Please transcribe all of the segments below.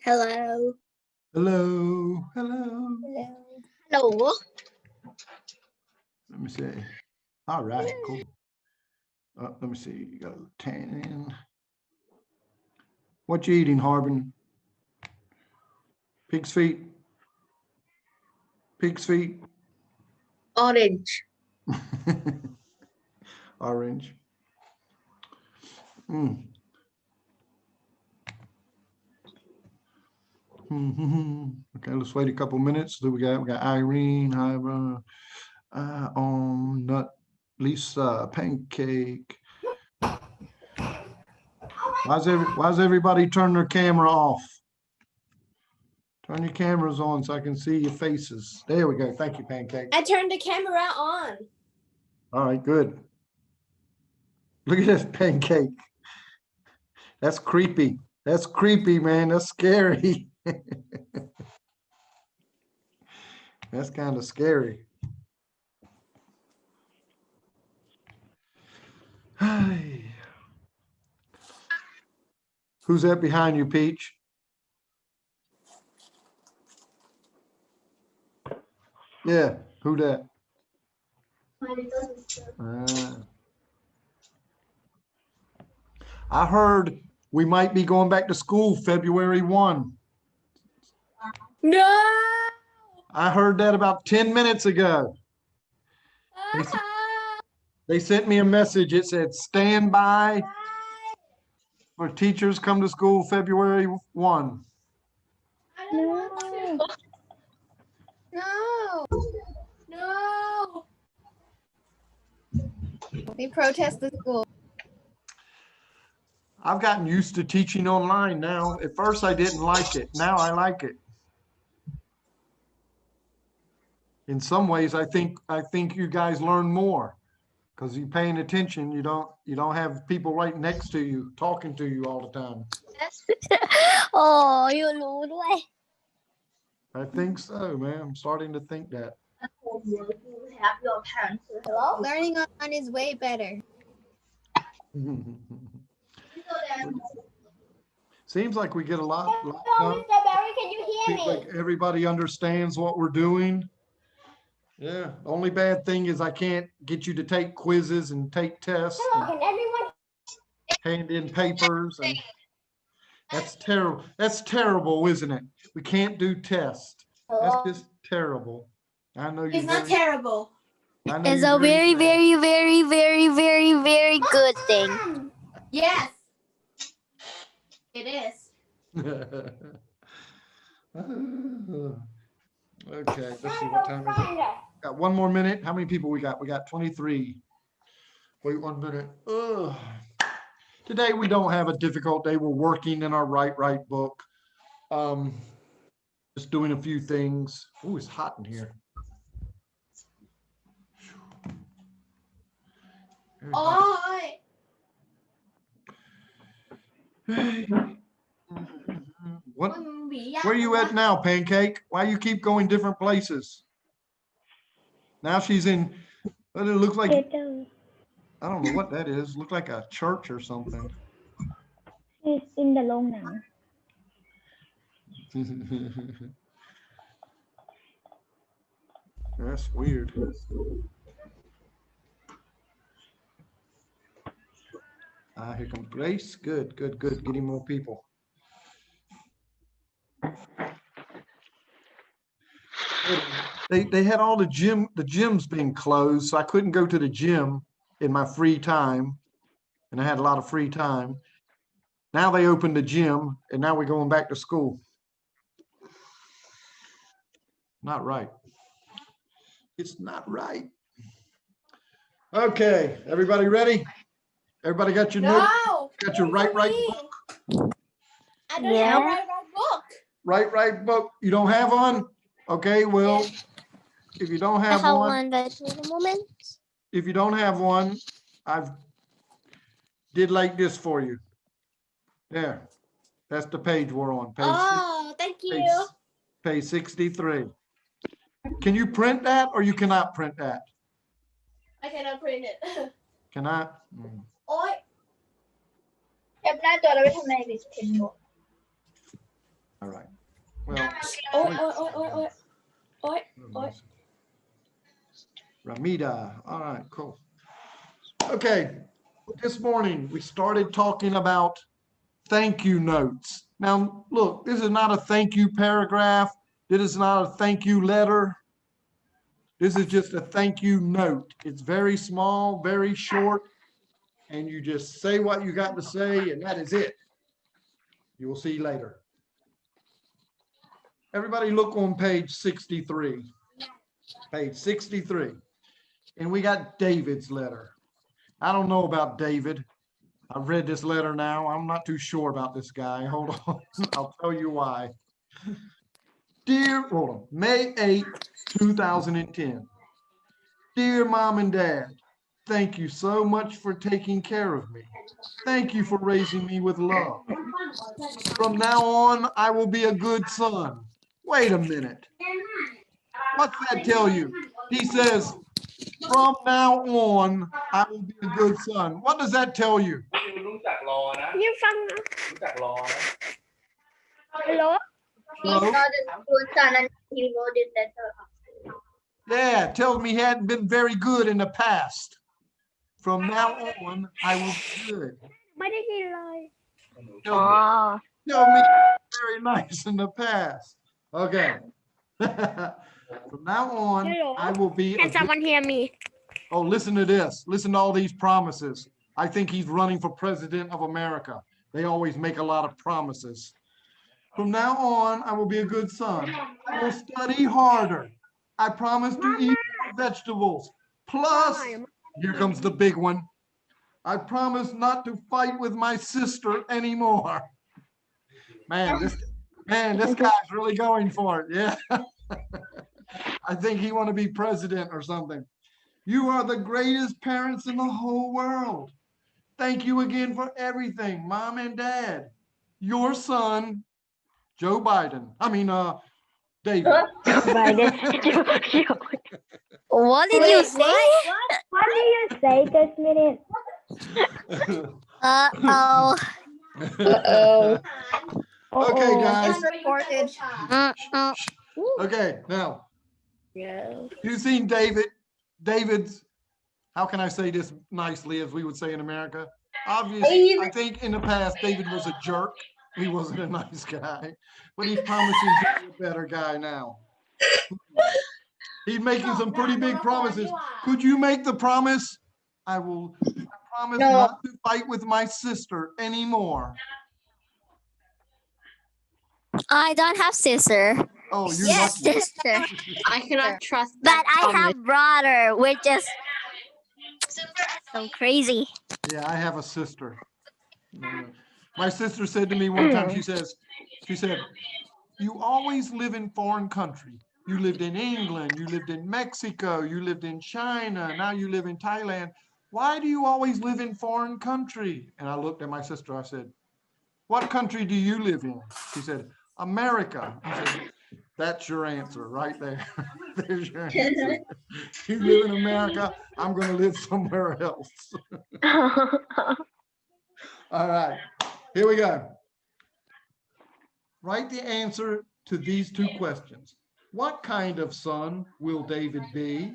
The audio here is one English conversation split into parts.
Hello. Hello. Hello. Hello. Let me see. All right, cool. Let me see. You got 10. What you eating, Harbin? Pig's feet. Pig's feet. Orange. Orange. Okay, let's wait a couple minutes. We got Irene, Ira, Nut, Lisa, Pancake. Why's everybody turn their camera off? Turn your cameras on so I can see your faces. There we go. Thank you, Pancake. I turned the camera on. All right, good. Look at this Pancake. That's creepy. That's creepy, man. That's scary. That's kind of scary. Hi. Who's that behind you, Peach? Yeah, who that? My little sister. I heard we might be going back to school February 1. No. I heard that about 10 minutes ago. They sent me a message. It said, stand by for teachers come to school February 1. I don't want to. No. No. We protest the school. I've gotten used to teaching online now. At first, I didn't like it. Now I like it. In some ways, I think you guys learn more because you're paying attention. You don't have people right next to you talking to you all the time. Oh, you knowด้วย I think so, man. I'm starting to think that. You have your parents. Hello? Learning online is way better. Seems like we get a lot done. Mr. Barry, can you hear Seems me? like everybody understands what we're doing. Yeah. The only bad thing is I can't get you to take quizzes and take tests. Hello, can everyone Hand in papers, and that's terrible. That's terrible, isn't it? We can't do tests. That's just terrible. I know you're It's not terrible. It's a very, very, very, very, very, very good thing. Yes. It is. Okay, let's see what time is it. Got 1 more minute. How many people we got? We got 23. Wait 1 minute. Ugh. Today we don't have a difficult day. We're working in our right book. Just doing a few things. Oh, it's hot in here. Oh. What? Where are you at now, Pancake? Why you keep going different places? Now she's in. It looks like. I don't know what that is. Look like a church or something. It's in the long now. That's weird. Here comes Grace. Good. Getting more people. They had all the gyms being closed, so I couldn't go to the gym in my free time, and I had a lot of free time. Now they opened the gym, and now we're going back to school. Not right. It's not right. Okay, everybody ready? Everybody got your note? Got your right book? I don't have a right book. Right book. You don't have one? Okay, well, if you don't have one, if you don't have one, I've did like this for you. There. That's the page we're on. Page Thank you. Page 63. Can you print that or you cannot print that? I cannot print it. Cannot? All right. Well, Ramita. All right, cool. Okay. This morning we started talking about thank you notes. Now, look, this is not a thank you paragraph. This is not a thank you letter. This is just a thank you note. It's very small, very short, and you just say what you got to say, and that is it. You will see later. Everybody look on page 63. Page 63. And we got David's letter. I don't know about David. I've read this letter now. I'm not too sure about this guy. Hold on. I'll tell you why. Dear, hold on, May 8th, 2010. Dear Mom and Dad, thank you so much for taking care of me. Thank you for raising me with love. From now on, I will be a good son. Wait a minute. What's that tell you? He says, from now on, I will be a good son. What does that tell you? You from hello? He's not a good son and he wrote it letter. Yeah, it tells me he hadn't been very good in the past. From now on, I will be good. ไม่ได้ยินเลย Tell me very nice in the past. Okay. From now on, Hello? I will be. Can someone hear me? Oh, listen to this. Listen to all these promises. I think he's running for president of America. They always make a lot of promises. From now on, I will be a good son. I will study harder. I promise to eat more vegetables. Plus, here comes the big one. I promise not to fight with my sister anymore. Man, this guy's really going for it. Yeah. I think he want to be president or something. You are the greatest parents in the whole world. Thank you again for everything, Mom and Dad. Your son, Joe Biden. I mean, David. What did you say? What do you say? Just a minute. Uh-oh. Okay, guys. It's recorded. Okay, now, Yeah. you've seen David's, how can I say this nicely, as we would say in America? Obviously, I think in the past, David was a jerk. He wasn't a nice guy, but he's promising to be a better guy now. He's making some pretty big promises. Could you make the promise? I promise not to fight with my sister anymore. I don't have sister. Oh, you're Yes, lucky. sister. I cannot trust But that I have brother, which is so crazy. Yeah, I have a sister. My sister said to me one time, she said, you always live in foreign country. You lived in England, you lived in Mexico, you lived in China, now you live in Thailand. Why do you always live in foreign country? And I looked at my sister, I said, what country do you live in? She said, America. I said, that's your answer right there. There's your answer. You live in America, I'm going to live somewhere else. All right, here we go. Write the answer to these two questions. What kind of son will David be?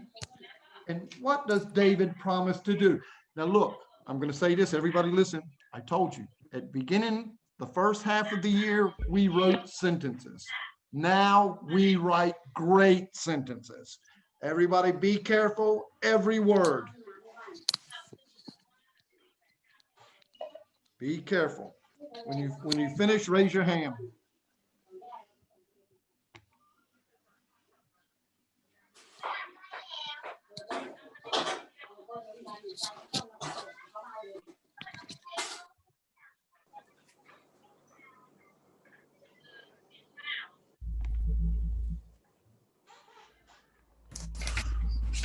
And what does David promise to do? Now look, I'm going to say this, everybody listen. I told you, at beginning, the first half of the year, we wrote sentences. Now we write great sentences. Everybody be careful, every word. Be careful. When you finish, raise your hand.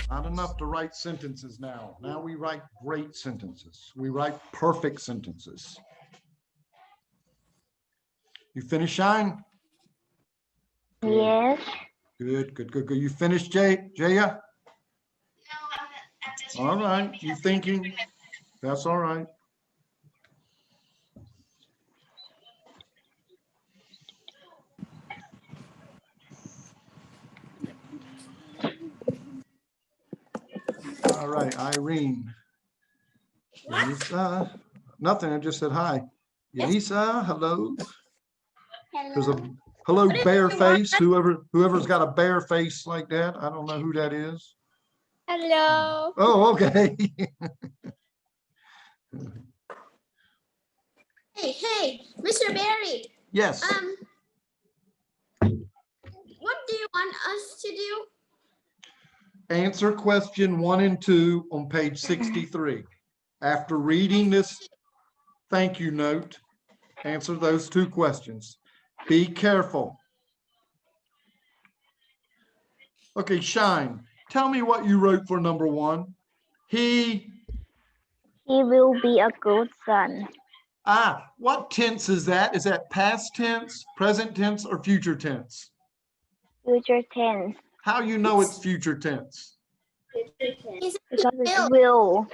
Not enough to write sentences now. Now we write great sentences. We write perfect sentences. You finished, Shine? Yes. Good, good, good, good. You finished, Jaya? All right, you thinking? That's all right. All right, Irene. Elisa. Nothing, I just said hi. Elisa, hello. There's a hello bear face. Whoever's got a bear face like that. I don't know who that is. Hello. Oh, okay. Hey, Mr. Barry. Yes. What do you want us to do? Answer question 1 and 2 on page 63. After reading this thank you note, answer those 2 questions. Be careful. Okay, Shine, tell me what you wrote for number 1. He will be a good son. What tense is that? Is that past tense, present tense, or future tense? Future tense. How you know it's future tense? Because it will.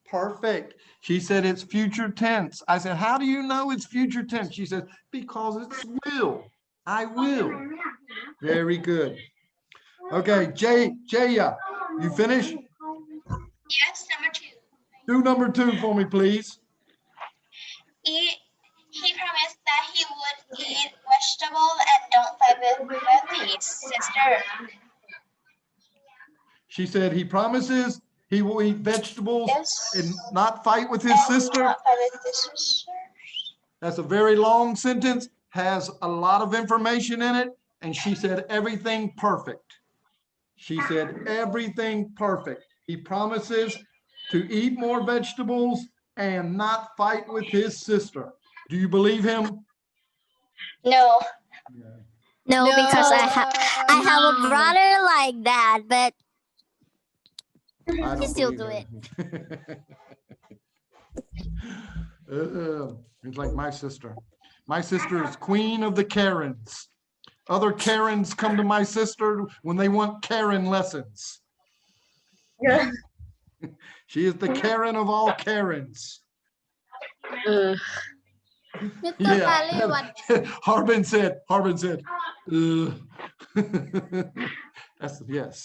Perfect. She said it's future tense. I said, how do you know it's future tense? She said, because it's will. I will. Very good. Okay, Jaya, you finished? Yes, number 2. Do number 2 for me, please. He promised that he would eat vegetables and don't fight with his sister. She said he promises he will eat vegetables and Yes. not fight with his sister. Not fight with his sister. That's a very long sentence, has a lot of information in it, and she said everything perfect. She said everything perfect. He promises to eat more vegetables and not fight with his sister. Do you believe him? No. No, because I have a brother like that, but I don't still believe do it. It's like my sister. My sister is queen of the Karens. Other Karens come to my sister when they want Karen lessons. Yeah. She is the Karen of all Karens. Yeah. Harbin said, that's yes.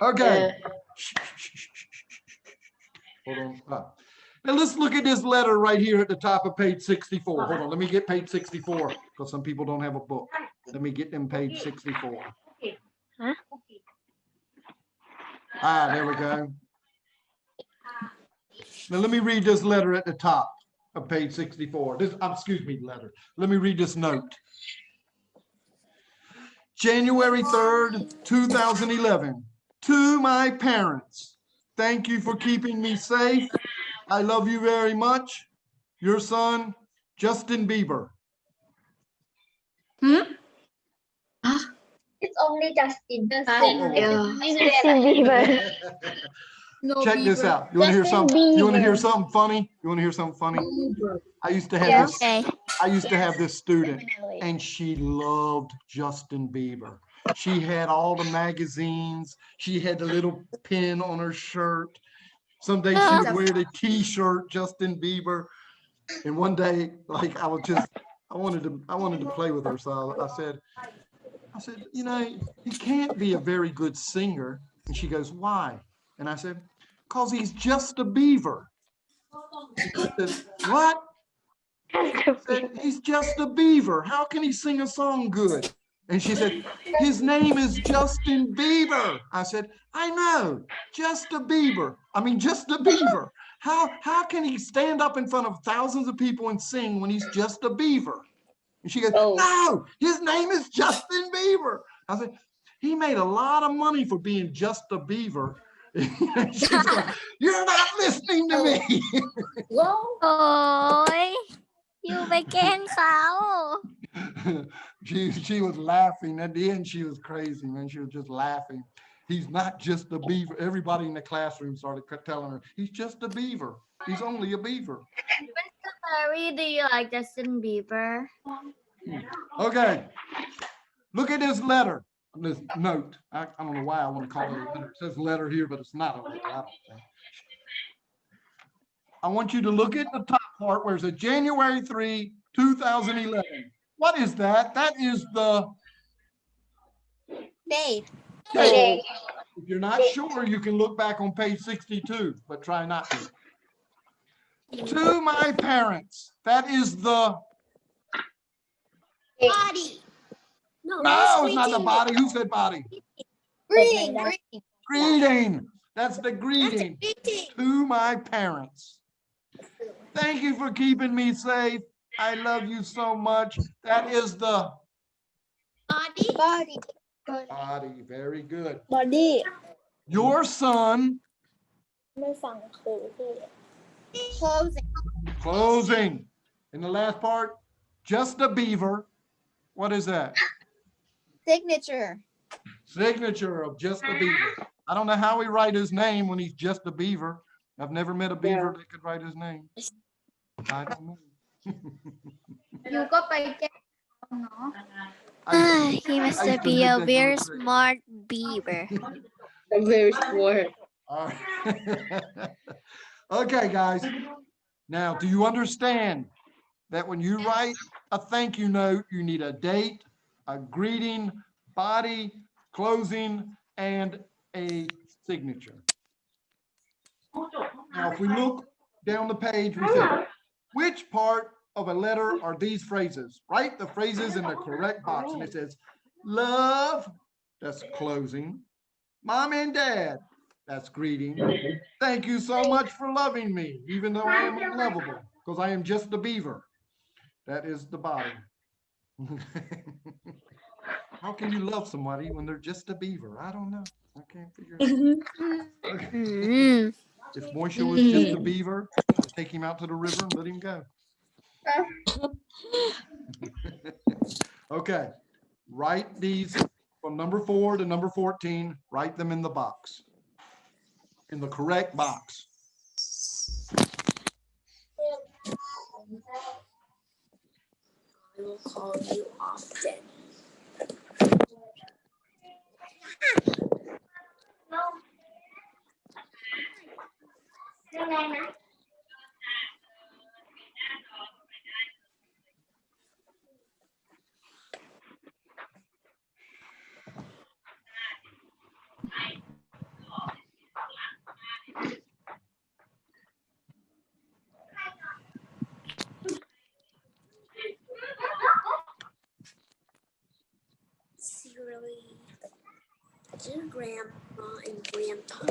Okay. Hold on. Now let's look at this letter right here at the top of page 64. Hold on, let me get page 64 because some people don't have a book. Let me get them page 64. Huh? There we go. Now let me read this letter at the top of page 64. Excuse me, letter. Let me read this note. January 3rd, 2011. To my parents, thank you for keeping me safe. I love you very much. Your son, Justin Bieber. It's only Justin. Justin Bieber. Check this out. You want to hear something? You want to hear something funny? You want to hear something funny? I used to have this. I used to have this student, and she loved Justin Bieber. She had all the magazines. She had the little pin on her shirt. Someday she would wear the T-shirt, Justin Bieber. And one day, like I wanted to play with her. So I said, you know, he can't be a very good singer. And she goes, why? And I said, because he's just a beaver. She said, what? I said, he's just a beaver. How can he sing a song good? And she said, his name is Justin Bieber. I said, I know, just a beaver. I mean, just a beaver. How can he stand up in front of thousands of people and sing when he's just a beaver? And she goes, no, his name is Justin Bieber. I said, he made a lot of money for being just a beaver. She's going, you're not listening to me. โอ้ยอยู่ไปแกล้งเขา she was laughing. At the end, she was crazy, man. She was just laughing. He's not just a beaver. Everybody in the classroom started telling her, he's just a beaver. He's only a beaver. Mr. Barry, do you like Justin Bieber? Okay. Look at this letter. This note. I don't know why I want to call it a letter. It says letter here, but it's not a letter. I don't think. I want you to look at the top part where it says January 3, 2011. What is that? That is the Date. date. If you're not sure, you can look back on page 62, but try not to. To my parents, that is the Body. No, it's not the body. Who said body? Greeting. Greeting. That's the greeting Greeting. to my parents. Thank you for keeping me safe. I love you so much. That is the Body. body. Very good. Body. Your son. ไม่ฟังครูพูด Closing. Closing. In the last part, just a beaver. What is that? Signature. Signature of just a beaver. I don't know how he write his name when he's just a beaver. I've never met a beaver that could write his name. I don't know. อยู่ก็ไปแก้เนาะ He must be a very smart beaver. Very smart. All right. Okay, guys. Now, do you understand that when you write a thank you note, you need a date, a greeting, body, closing, and a signature? Now, if we look down the page, we say, which part of a letter are these phrases? Write the phrases in the correct box. And it says, love, that's closing. Mom and dad, that's greeting. Thank you so much for loving me, even though I am unlovable, because I am just a beaver. That is the body. How can you love somebody when they're just a beaver? I don't know. I can't figure it out. Okay. If Moisha was just a beaver, I'd take him out to the river and let him go. Okay. Write these from number 4 to number 14. Write them in the box. In the correct box. I will call you often. Seriously, dear Grandma and Grandpa.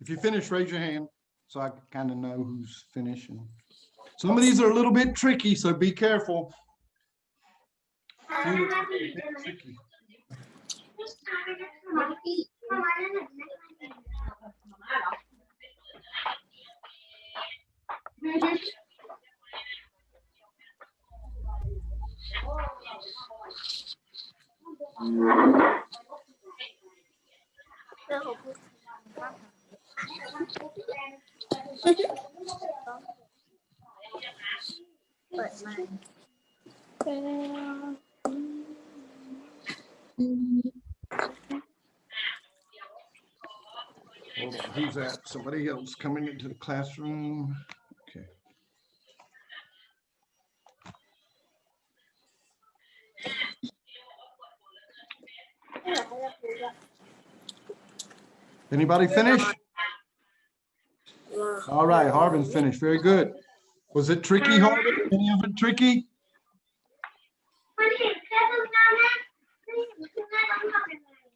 If you finish, raise your hand so I kind of know who's finishing. Some of these are a little bit tricky, so be careful. Tricky. Hold on, who's that? Somebody else coming into the classroom. Okay. Anybody finish? All right, Harvin's finished. Very good. Was it tricky, Harvin? Any of it tricky?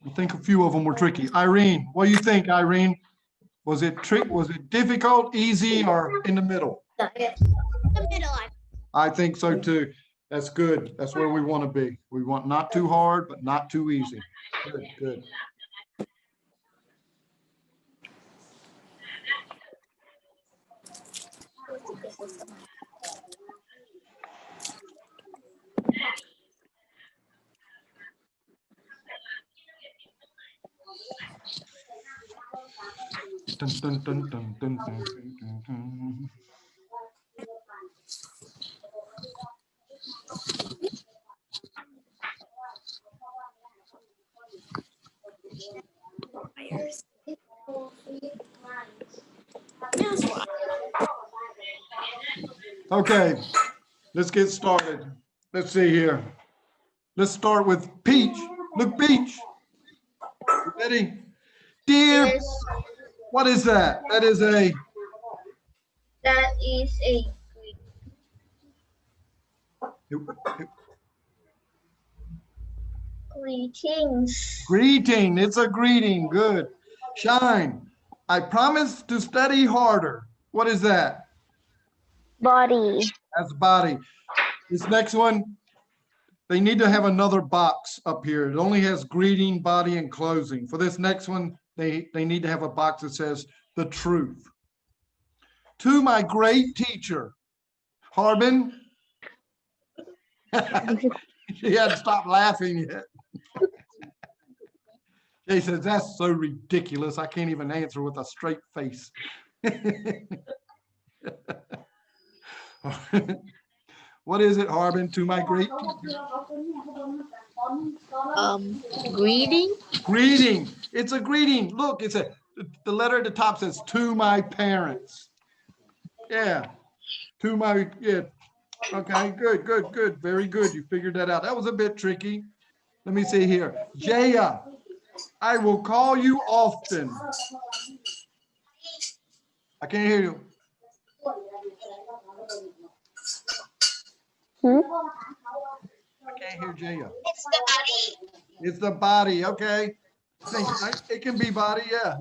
I think a few of them were tricky. Irene, what do you think, Irene? Was it difficult, easy, or in the middle? The middle. I think so too. That's good. That's where we want to be. We want not too hard, but not too easy. Good, good. Dun, dun, dun, dun, dun, dun, dun, dun. Okay, let's get started. Let's see here. Let's start with Peach. Look, Peach. You ready? Dear, Yes, what is that? That is a that is a greetings. greeting. It's a greeting. Good. Shine. I promise to study harder. What is that? Body. That's body. This next one, they need to have another box up here. It only has greeting, body, and closing. For this next one, they need to have a box that says the truth. To my great teacher, Harbin. She hadn't stopped laughing yet. Jay says, that's so ridiculous. I can't even answer with a straight face. What is it, Harbin? To my great teacher? Greeting. Greeting. It's a greeting. Look, it's the letter at the top says to my parents. Yeah. To my, yeah. Okay, good, good, good. Very good. You figured that out. That was a bit tricky. Let me see here. Jaya, I will call you often. I can't hear you. I can't hear Jaya. It's the body. It's the body. Okay. It can be body. Yeah.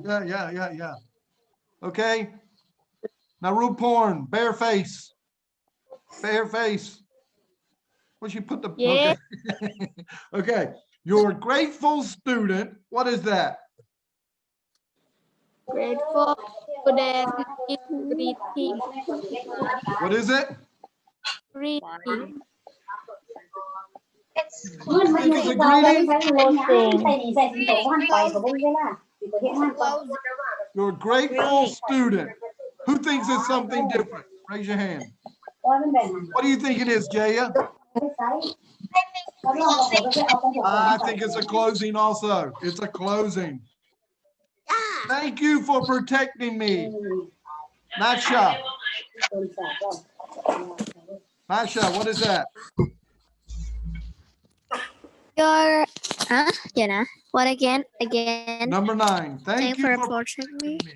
Okay. Now, root porn, bare face. Bare face. Well, she put the, Yeah. okay. Okay. Your grateful student. What is that? Grateful student is greeting. What is it? Greeting. It's You think it's a greeting? Closing. Your grateful student. Who thinks it's something different? Raise your hand. What do you think it is, Jaya? I think it's a closing also. It's a closing. Thank you for protecting me. Nasha. Nasha, what is that? Your Jenna. What again? Again. Number 9. Thank you for protecting me. protecting me.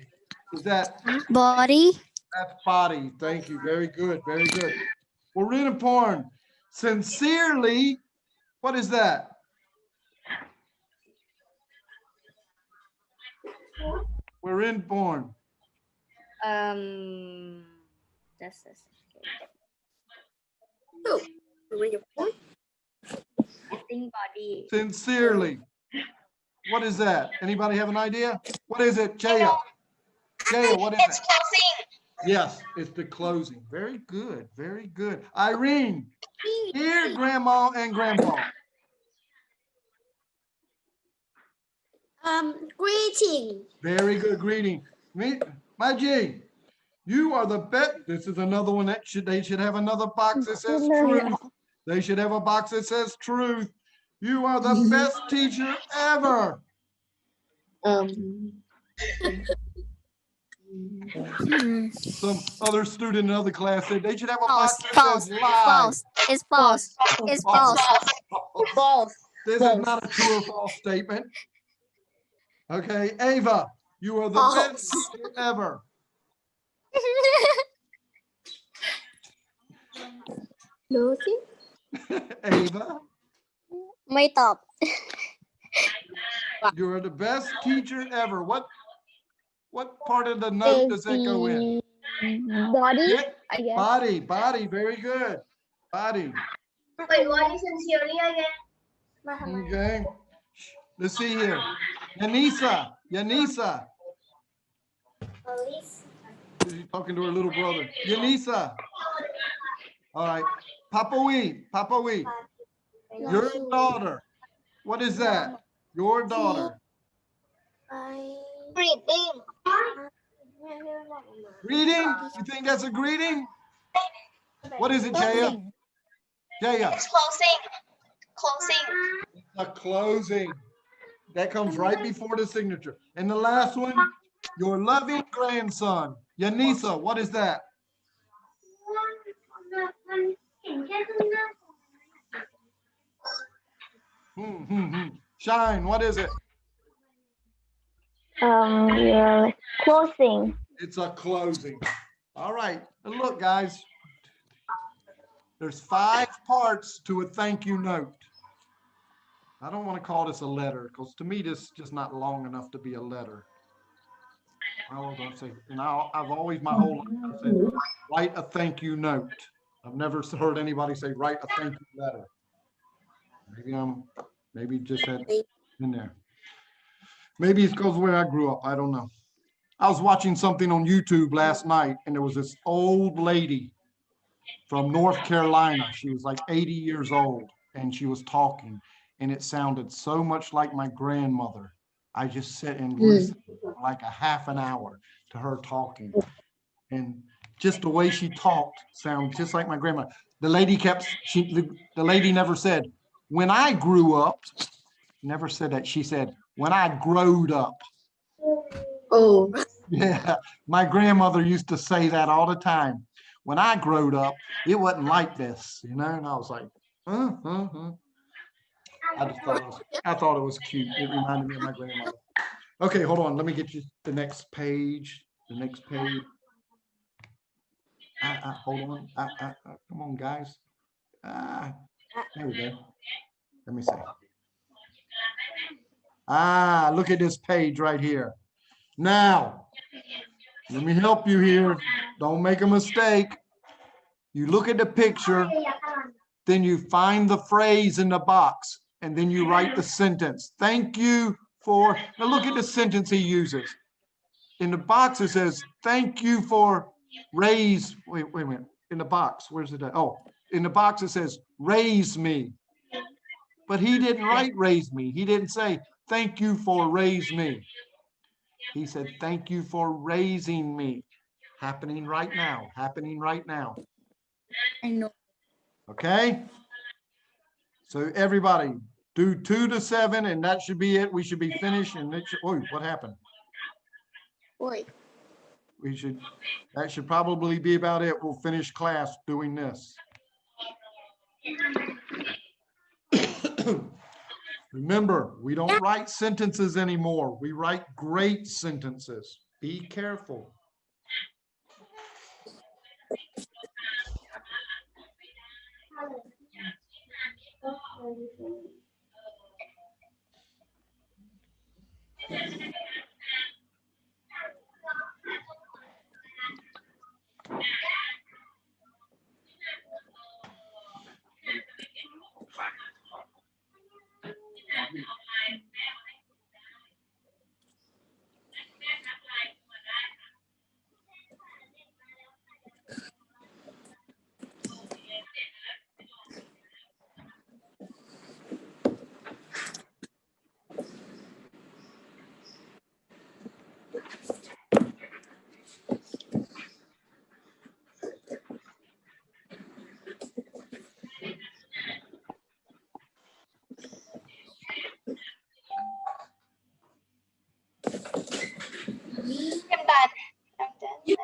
Is that Body. that's body? Thank you. Very good. Very good. We're in porn. Sincerely. What is that? We're in porn. That's body. Sincerely. What is that? Anybody have an idea? What is it, Jaya? Jaya, what is It's it? closing. Yes, it's the closing. Very good. Very good. Irene. Dear Grandma and Grandpa. Greeting. Very good greeting. My G, you are the best. This is another one that they should have another box that says truth. They should have a box that says truth. You are the best teacher ever. Some other student in another class said they should have a box that says lie. It's false. It's false. False. This is not a true or false statement. Okay, Ava, you are the best teacher ever. Lucy? Ava, May top. you are the best teacher ever. What part of the note does that go in? Body. Yeah, I guess. body, very good. Body. Wait, what is sincerely again? Okay. Let's see here. Yanisa. She's talking to her little brother. Yanisa. All right. Papawi. Your daughter. What is that? Your daughter. Greeting. Greeting? You think that's a greeting? What is it, Jaya? Jaya. It's closing. Closing. A closing. That comes right before the signature. And the last one, your loving grandson. Yanisa, what is that? Shine, what is it? Your closing. It's a closing. All right. And look, guys, there's 5 parts to a thank you note. I don't want to call this a letter because to me, this is just not long enough to be a letter. I was going to say, and I've always my whole life said, write a thank you note. I've never heard anybody say, write a thank you letter. Maybe just had in there. Maybe it's because where I grew up. I don't know. I was watching something on YouTube last night, and there was this old lady from North Carolina. She was like 80 years old, and she was talking, and it sounded so much like my grandmother. I just sat and listened for like a half an hour to her talking, and just the way she talked sounded just like my grandma. The lady the lady never said, when I grew up, never said that. She said, when I growed up. Oh. Yeah, my grandmother used to say that all the time. When I growed up, it wasn't like this, you know? And I was like, I thought it was cute. It reminded me of my grandmother. Okay, hold on. Let me get you the next page. The next page. Hold on. Come on, guys. There we go. Let me see. Look at this page right here. Now, let me help you here. Don't make a mistake. You look at the picture, then you find the phrase in the box, and then you write the sentence. Thank you for, now look at the sentence he uses. In the box, it says, thank you for wait a minute. In the box, where's it at? Oh, in the box, it says, raise me. But he didn't write raise me. He didn't say, thank you for raise me. He said, thank you for raising me. Happening right now, happening right now. I know. Okay? So everybody, do 2 to 7, and that should be it. We should be finished. And it should, oh, what happened? Boy. That should probably be about it. We'll finish class doing this. Remember, we don't write sentences anymore. We write great sentences. Be careful. I'm done. I'm done.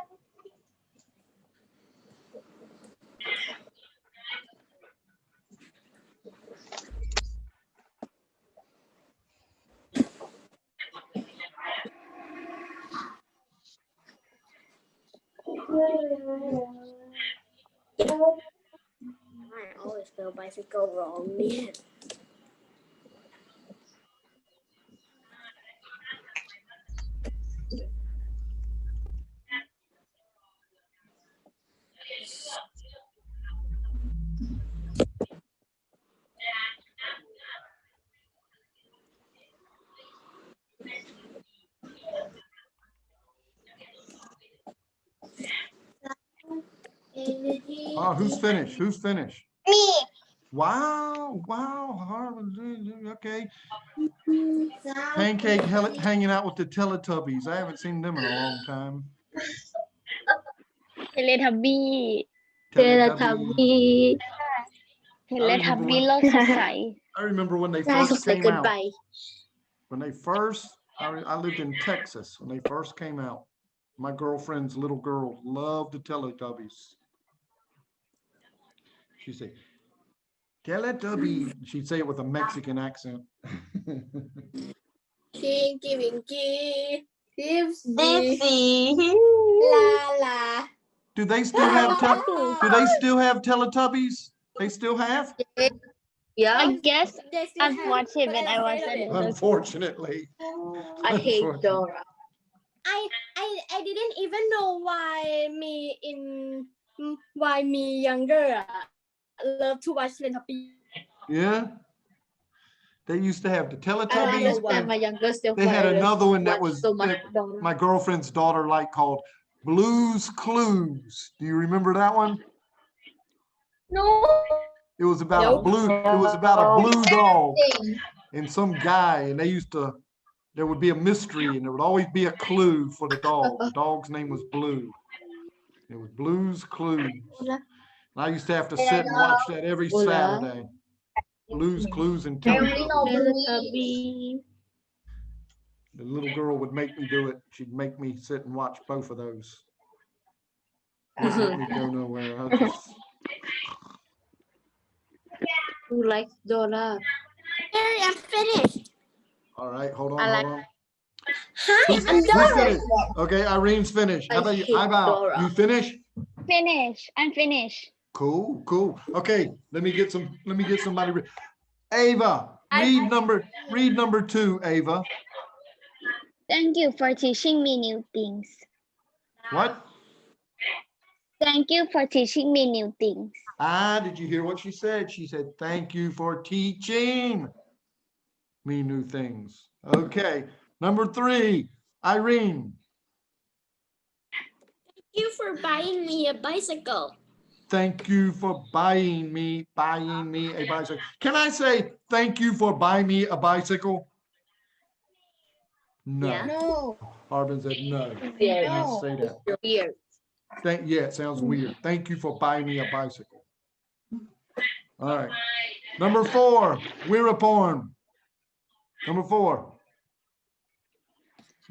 I always spell bicycle wrong. Yeah. Oh, who's finished? Who's finished? Me. Wow, okay. Pancake hanging out with the Teletubbies. I haven't seen them in a long time. Teletubby Teletubby. Teletubby โลกสดใส I remember when they น่าส first ดใส came เกิน out. ไป When they first, I lived in Texas when they first came out. My girlfriend's little girl loved the Teletubbies. She'd say, Teletubby. She'd say it with a Mexican accent. Tinky Winky Dipsy Dipsy. La la Do they still have Do they still have Teletubbies? They still have? Yeah I guess they still I've have, watched it when but I was afraid of a it. little Unfortunately. I hate Unfortunately. Dora. I didn't even know why me younger love to watch Teletubby. Yeah. They used to have the I don't Teletubbies. know why my younger self They had why I another one that watch was so much that Dora. my girlfriend's daughter liked called Blue's Clues. Do you remember that one? No. It was about Nope. a blue dog and some guy, and there would be a mystery and there would always be a clue for the dog. The dog's name was Blue. It was Blue's Clues. And I used to have to sit and watch that every Saturday. Blue's Clues and Teletubbies. The little girl would make me do it. She'd make me sit and watch both of those. Wouldn't let me go nowhere. Who likes Dora? Harry, I'm finished. All right, hold on, I like- hold on. Hi, Who's I'm done. finished? Okay, Irene's finished. How I about you? hate I'm out. Dora. You finished? I'm finished Cool. Okay, let me get somebody. Ava, read number 2, Ava. Thank you for teaching me new things. What? Thank you for teaching me new things. Did you hear what she said? She said, thank you for teaching me new things. Okay, number 3, Irene. Thank you for buying me a bicycle. Thank you for buying me a bicycle. Can I say thank you for buying me a bicycle? No. Yeah. No. Arvin said no. Yeah. Can't say that. Weird. Yeah, it sounds weird. Thank you for buying me a bicycle. All right. Number 4, Weeraporn. Number 4.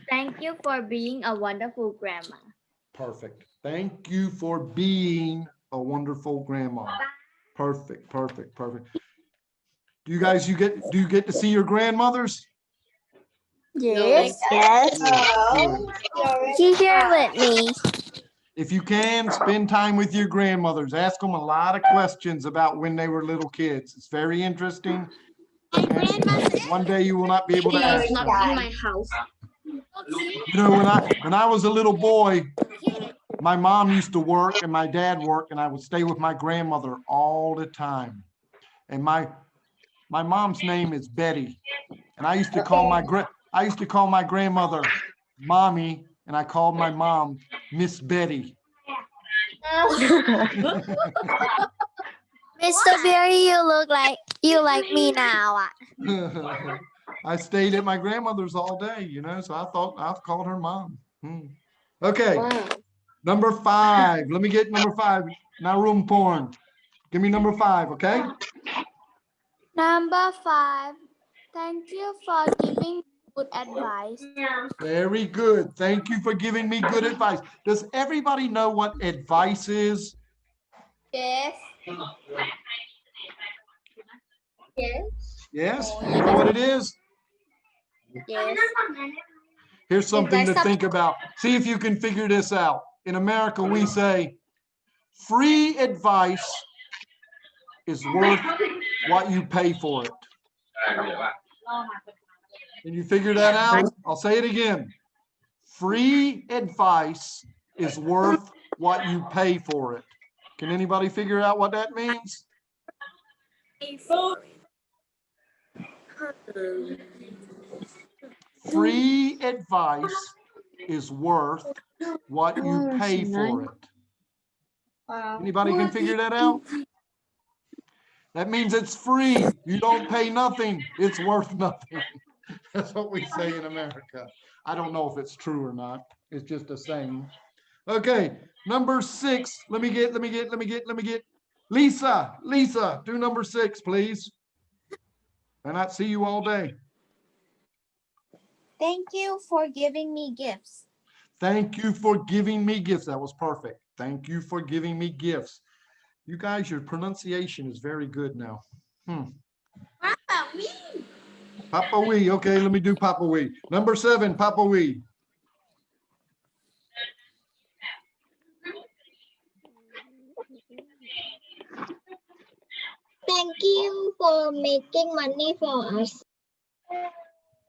Thank you for being a wonderful grandma. Perfect. Thank you for being a wonderful grandma. Perfect. Do you get to see your grandmothers? Yes. Yes. She's here with me. If you can, spend time with your grandmothers. Ask them a lot of questions about when they were little kids. It's very interesting. And one day you will not be able to ask She's not them. in my house. You know, when I was a little boy, my mom used to work and my dad worked, and I would stay with my grandmother all the time. And my mom's name is Betty, and I used to call my grandmother Mommy, and I called my mom Miss Betty. Mr. Berry, you like me now. I stayed at my grandmother's all day, you know, so I thought I called her mom. Okay. Wow. Number 5. Let me get number 5. Now room porn. Give me number 5, okay? Number 5. Thank you for giving good advice. Very good. Thank you for giving me good advice. Does everybody know what advice is? Yes. Yes? You know what it is? Yes. Here's something to Advice. think about. See if you can figure this out. In America, we say, free advice is worth what you pay for it. Can you figure that out? I'll say it again. Free advice is worth what you pay for it. Can anybody figure out what that means? Free advice is worth what you pay for it. Anybody can figure that out? That means it's free. You don't pay nothing. It's worth nothing. That's what we say in America. I don't know if it's true or not. It's just a saying. Okay, number 6. Let me get. Lisa, do number 6, please. And I see you all day. Thank you for giving me gifts. Thank you for giving me gifts. That was perfect. Thank you for giving me gifts. You guys, your pronunciation is very good now. Papa Wee. Okay, let me do Papa Wee. Number 7, Papa Wee. Thank you for making money for us.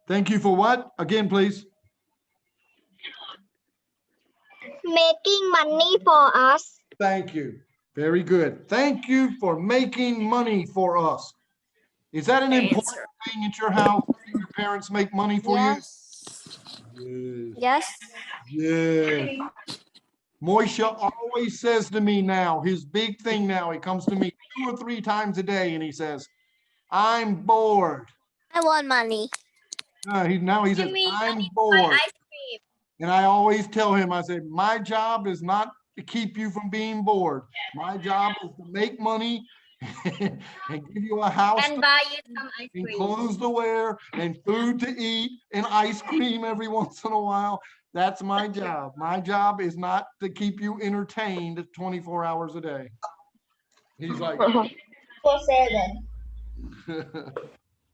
Thank you for what? Again, please. Making money for us. Thank you. Very good. Thank you for making money for us. Is that an important thing at your house? Your parents make money for you? Yes. Yes. Moisha always says to me now, his big thing now, he comes to me 2 or 3 times a day and he says, I'm bored. I want money. He says, I'm bored. And I always tell him, I say, my job is not to keep you from being bored. My job is to make money and give you a house And buy you some ice and cream. clothes to wear and food to eat and ice cream every once in a while. That's my job. My job is not to keep you entertained 24 hours a day. He's like, For 7.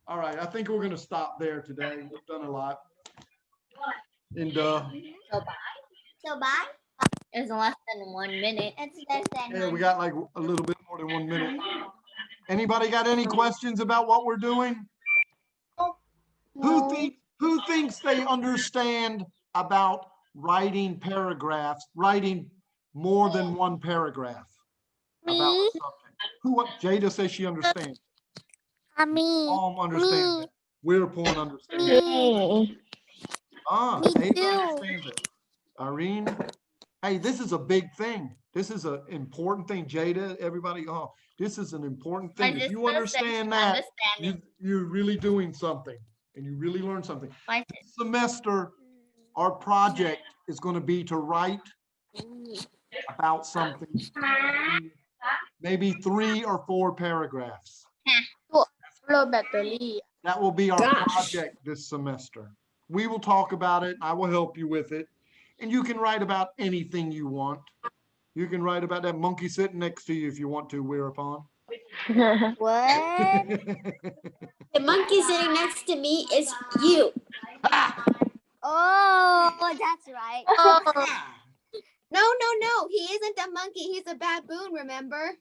all right, I think we're going to stop there today. We've done a lot. And So bye. It's less than 1 minute. It's less than yeah, we got like a little bit more than 1 minute. Anybody got any questions about what we're doing? Who thinks they understand about writing paragraphs, writing more than one paragraph about the subject? Jada says she understands. Me. Understands it. Whereupon understands it. Me. Me Ava too. understands it. Irene, hey, this is a big thing. This is an important thing. Jada, everybody, this is an important thing. If you understand that, you're really doing something and you really learn something. This semester, our project is going to be to write about something, maybe 3 or 4 paragraphs. That will be our project this semester. We will talk about it. I will help you with it. And you can write about anything you want. You can write about that monkey sitting next to you if you want to, whereupon. What? The monkey sitting next to me is you. Oh, that's right. No. He isn't a monkey. He's a baboon, remember?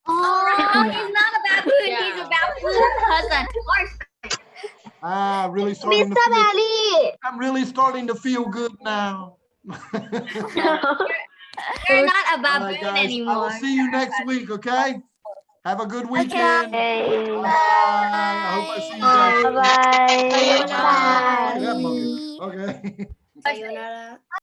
Oh, he's not a baboon. Yeah. He's a baboon cousin. I'm really starting to feel good now. You're not a All baboon right, guys, anymore. I will see you next week, okay? Have a good weekend. Okay. Bye. I hope I see you guys. Bye. Bye. Bye. Okay. Sayonara.